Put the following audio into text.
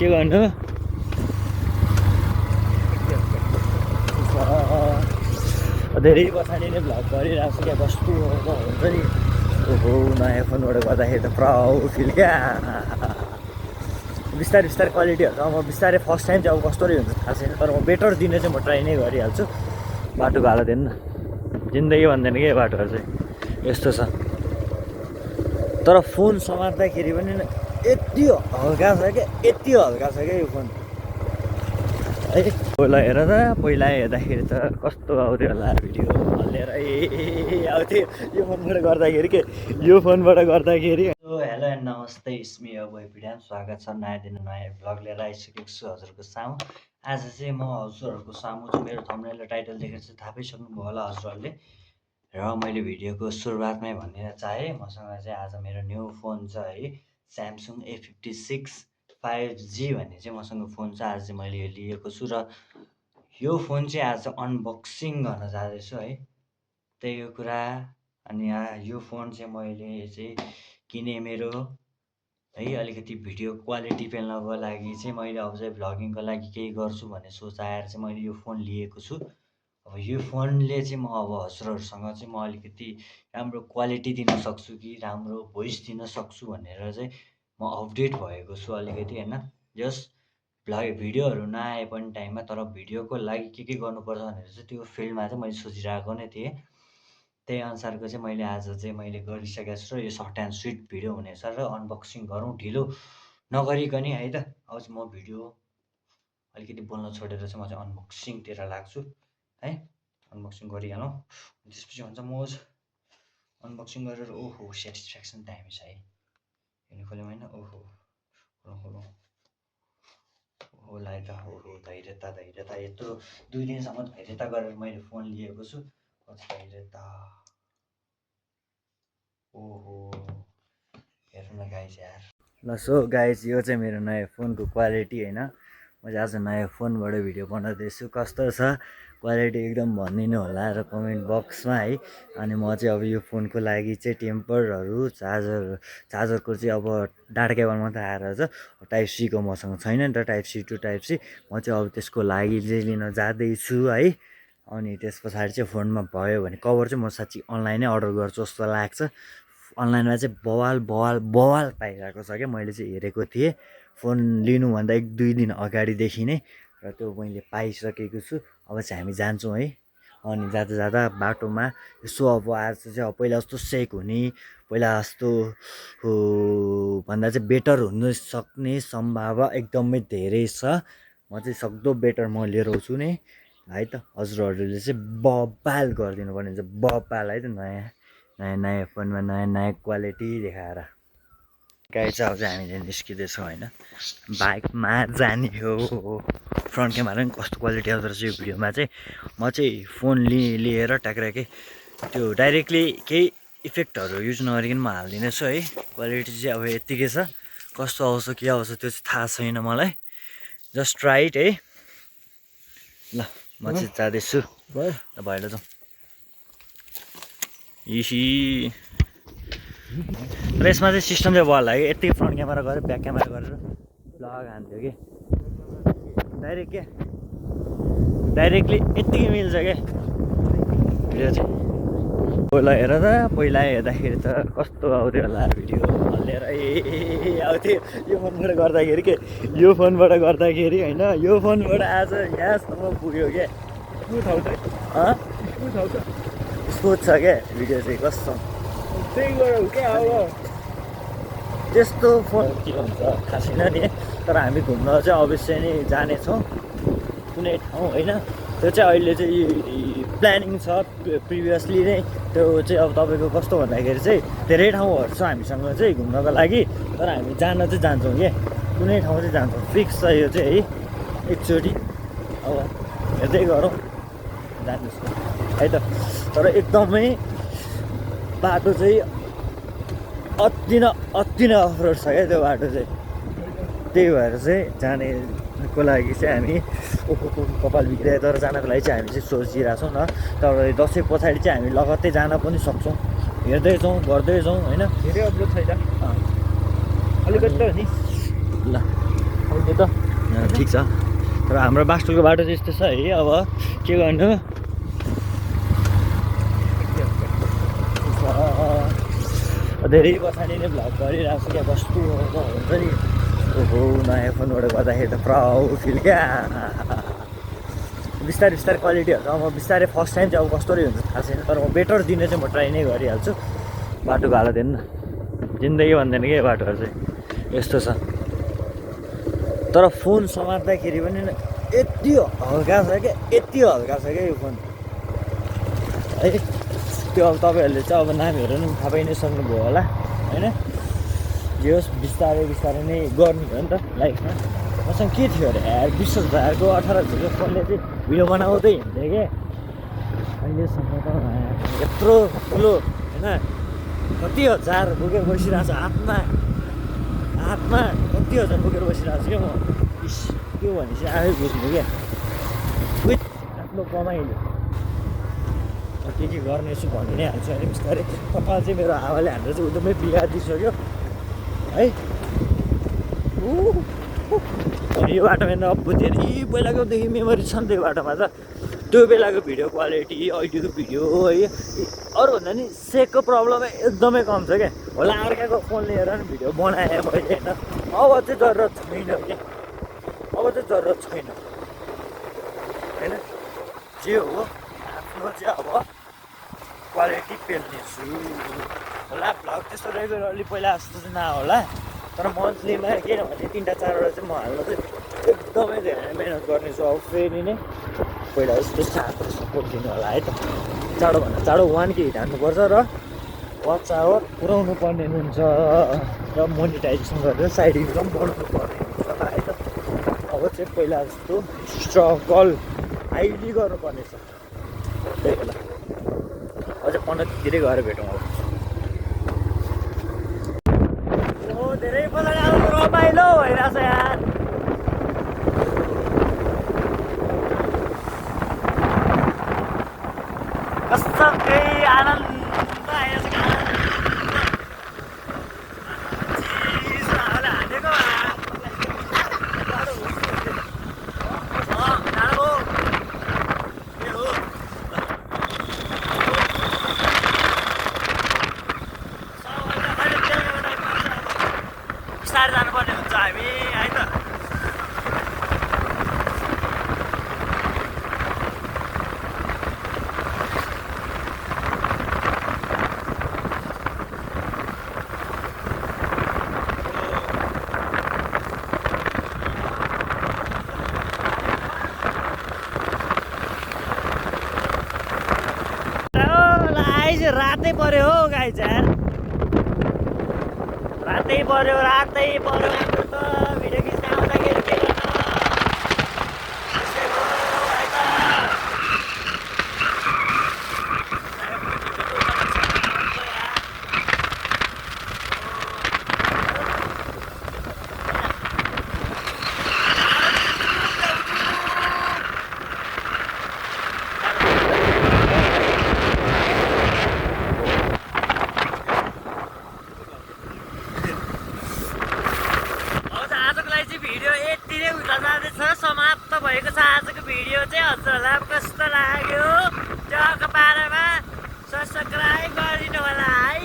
के गर्नु धेरै पछाडि नै भ्लग गरिरहेको छु क्या कस्तो हुन्छ नि ओहो नयाँ फोनबाट गर्दाखेरि त प्राउड फिल क्या बिस्तारै बिस्तारै क्वालिटीहरू त म बिस्तारै फर्स्ट टाइम चाहिँ अब कस्तोरी हुन्छ थाहा छैन तर म बेटर दिने चाहिँ म ट्राई नै गरिहाल्छु बाटोको हालत हेर्नु न जिन्दगी भन्दैन के बाटोहरू चाहिँ यस्तो छ तर फोन समात्दाखेरि पनि यति हल्का छ क्या यति हल्का छ क्या यो फोन है पहिला हेर त पहिला हेर्दाखेरि त कस्तो आउँथ्यो होला भिडियो हल्लिएर आउँथ्यो यो फोनबाट गर्दाखेरि के यो फोनबाट गर्दाखेरि हेलो एन्ड नमस्ते इस्मी बोय भिडियो स्वागत छ नयाँ दिन नयाँ भ्लग लिएर आइसकेको छु हजुरको सामु आज चाहिँ म हजुरहरूको सामु चाहिँ मेरो थम्बनेल र टाइटल देखेर चाहिँ थाहा पाइसक्नुभयो होला हजुरहरूले र मैले भिडियोको सुरुवातमै भनिदिन चाहेँ मसँग चाहिँ आज मेरो न्यू फोन छ है स्यामसङ A56 5G भन्ने चाहिँ मसँग फोन छ आज चाहिँ मैले लिएको छु र यो फोन चाहिँ आज अनबक्सिङ गर्न जाँदैछु है त्यही हो कुरा अनि यो फोन चाहिँ मैले चाहिँ किने मेरो है अलिकति भिडियो क्वालिटी पेल्नको लागि चाहिँ मैले अब चाहिँ भ्लगिङको लागि केही गर्छु भन्ने सोच आएर चाहिँ मैले यो फोन लिएको छु अब यो फोनले चाहिँ म अब हजुरहरूसँग चाहिँ म अलिकति राम्रो क्वालिटी दिन सक्छु कि राम्रो भोइस दिन सक्छु भनेर चाहिँ म अपडेट भएको छु अलिकति होइन जस्ट भिडियोहरू नआए पनि टाइममा तर भिडियोको लागि के गर्नुपर्छ भनेर चाहिँ त्यो फिल्डमा चाहिँ मैले सोचिरहेको नै थिएँ त्यही अनुसारको चाहिँ मैले आज चाहिँ मैले गरिसकेको छु र यो सर्ट एन्ड स्विट भिडियो हुनेछ र अनबक्सिङ गरौँ ढिलो नगरिकन है त अब चाहिँ म भिडियो अलिकति बोल्न छोडेर चाहिँ म चाहिँ अनबक्सिङतिर लाग्छु है अनबक्सिङ गरिहालौँ त्यसपछि हुन्छ मोज अनबक्सिङ गरेर ओहो सेटिस्फ्याक्सन दामी छ है हेर्नु खोल्यौँ होइन ओहो खोलौँ होला त ओहो धैर्यता यत्रो 2 दिनसम्म धैर्यता गरेर मैले फोन लिएको छु धैर्यता ओहो हेर्नु न गाइज यार ल सो गाइज यो चाहिँ मेरो नयाँ फोनको क्वालिटी होइन म चाहिँ आज नयाँ फोनबाट भिडियो बनाउँदैछु कस्तो छ क्वालिटी एकदम भनिदिनु होला र कमेन्ट बक्समा है अनि म चाहिँ अब यो फोनको लागि चाहिँ टेम्परहरू चार्जरको चाहिँ अब डाटा केबल मात्रै आएर छ टाइप सीको मसँग छैन नि त type C to type C म चाहिँ अब त्यसको लागि चाहिँ लिन जाँदैछु है अनि त्यस पछाडि चाहिँ फोनमा भयो भने कभर चाहिँ म साँच्ची अनलाइनै अर्डर गर्छु जस्तो लाग्छ अनलाइनमा चाहिँ बवाल पाइरहेको छ क्या मैले चाहिँ हेरेको थिएँ फोन लिनुभन्दा 1-2 दिन अगाडिदेखि नै र त्यो मैले पाइसकेको छु अब चाहिँ हामी जान्छौँ है अनि जाँदा बाटोमा यसो अब आज चाहिँ अब पहिला जस्तो सेक हुने पहिला जस्तो भन्दा चाहिँ बेटर हुन सक्ने सम्भावना एकदमै धेरै छ म चाहिँ सक्दो बेटर म लिएर आउँछु नि है त हजुरहरूले चाहिँ बबाल गरिदिनु पर्ने हुन्छ बबाल है त नयाँ फोनमा नयाँ क्वालिटी देखाएर गाडी चाहिँ अब चाहिँ हामीले निस्किँदैछौँ होइन बाइकमा जाने हो फ्रन्ट क्यामेरा पनि कस्तो क्वालिटी आउँदो रहेछ यो भिडियोमा चाहिँ म चाहिँ फोन लिएर ट्याक्राकै त्यो डाइरेक्टली केही इफेक्टहरू युज नगरिकन म हालिदिनेछु है क्वालिटी चाहिँ अब यत्तिकै छ कस्तो आउँछ के आउँछ त्यो चाहिँ थाहा छैन मलाई जस्ट राइट है ल म चाहिँ जाँदैछु ल भएर जाउँ इसी र यसमा चाहिँ सिस्टम चाहिँ बल लाग्यो यत्तिकै फ्रन्ट क्यामेरा गरेर ब्याक क्यामेरा गरेर भ्लग हान्थ्यो कि डाइरेक्टली यत्तिकै मिल्छ क्या भिडियो चाहिँ पहिला हेर त पहिला हेर्दाखेरि त कस्तो आउँथ्यो होला भिडियो हल्लिएर आउँथ्यो यो फोनबाट गर्दाखेरि होइन यो फोनबाट आज यहाँसम्म पुग्यो क्या स्मुथ छ क्या भिडियो चाहिँ कस्तो त्यस्तो फोन के हुन्छ थाहा छैन नि तर हामी घुम्न चाहिँ अवश्य नै जानेछौँ कुनै ठाउँ होइन त्यो चाहिँ अहिले चाहिँ प्लानिङ छ प्रिभियसली नै त्यो चाहिँ अब तपाईँको कस्तो भन्दाखेरि चाहिँ धेरै ठाउँहरू छ हामीसँग चाहिँ घुम्नको लागि तर हामी जान चाहिँ जान्छौँ क्या कुनै ठाउँ चाहिँ जान्छौँ फिक्स छ यो चाहिँ है एकचोटि अब हेर्दै गरौँ जाँदैछु है त तर एकदमै बाटो चाहिँ अति नै अफरोड छ क्या त्यो बाटो चाहिँ त्यही भएर चाहिँ जानेको लागि चाहिँ हामी कपाल बिग्रियो तर जानको लागि चाहिँ हामी चाहिँ सोचिरहेको छौँ न तर दसैँ पछाडि चाहिँ हामी लगत्तै जान पनि सक्छौँ हेर्दै जाउँ गर्दै जाउँ होइन धेरै अप्लोड छैन अलिकति त नि ल यो त ठिक छ तर हाम्रो बास्टुलको बाटो चाहिँ यस्तो छ है अब के गर्नु धेरै पछाडि नै भ्लग गरिरहेको छु क्या कस्तो हुन्छ नि ओहो नयाँ फोनबाट गर्दाखेरि त प्राउड फिल क्या बिस्तारै बिस्तारै क्वालिटीहरू अब म बिस्तारै फर्स्ट टाइम चाहिँ अब कस्तो हुन्छ थाहा छैन तर म बेटर दिने चाहिँ म ट्राई नै गरिहाल्छु बाटोको हालत हेर्नु न जिन्दगी भन्दैन कि बाटोहरू चाहिँ यस्तो छ तर फोन समात्दाखेरि पनि यति हल्का छ क्या यति हल्का छ क्या यो फोन है त्यो अब तपाईँहरूले चाहिँ अब नानीहरू पनि थाहा पाइ नै सक्नुभयो होला होइन जे होस् बिस्तारै बिस्तारै नै गर्नु भयो नि त लाइफमा मसँग के थियो अरे यार 20,000को 18,000को फोनले चाहिँ भिडियो बनाउँदै हिँड्थ्यो क्या अहिलेसम्म त यत्रो ठुलो होइन कति हजार बोकेर बसिरहेको छ हातमा कति हजार बोकेर बसिरहेको छु क्या म इस त्यो भनेपछि आफै बुझ्नु क्या विथ आफ्नो कमाइले के गर्नेछु भनि नै हाल्छु अहिले बिस्तारै कपाल चाहिँ मेरो आवाले हान्दा चाहिँ एकदमै बिहा दिइसक्यो है अनि यो बाटोमा हेर्नु अब धेरै पहिलाकोदेखि मेमोरी छ नि त्यो बाटोमा त त्यो बेलाको भिडियो क्वालिटी अहिलेको भिडियो है अरूभन्दा नि सेकको प्रब्लम एकदमै कम छ क्या होला अर्काको फोन लिएर नि भिडियो बनाएँ मैले होइन अब चाहिँ जरुरत छैन क्या अब चाहिँ जरुरत छैन होइन जे हो आफ्नो चाहिँ अब क्वालिटी पेल्नेछु होला भ्लग त्यस्तो रेगुलरली पहिला जस्तो चाहिँ नहोला तर मन्थलीमा किनभने 3-4वटा चाहिँ म हाल्न चाहिँ एकदमै धेरै मिहिनेत गर्नेछु अब फेरि नै पहिला जस्तो साथको सपोर्ट दिनु होला है त चाँडोभन्दा चाँडो 1K हिट हान्नुपर्छ र वाच आवर पुऱ्याउनु पर्ने हुन्छ र मोनिटाइजेसन गरेर साइड इन्कम बढाउनु पर्ने हुन्छ है त अब चाहिँ पहिला जस्तो स्ट्रगल हाइली गर्नुपर्ने छ त्यही बेला अझै 15 गएर भेटौँ अब धेरै पछाडि आउनु रमाइलो भइरहेछ यार कस्तो केही आनन्द आइरहेछ बिस्तारै जानुपर्ने हुन्छ हामी है त रातै पर्यो हो गाई यार रातै पर्यो त भिडियो खिच्न आउँदाखेरि के गर्नु समाप्त भएको छ आजको भिडियो चाहिँ हजुरहरूलाई कस्तो लाग्यो जग्गा बारेमा सब्सक्राइब गरिदिनु होला है।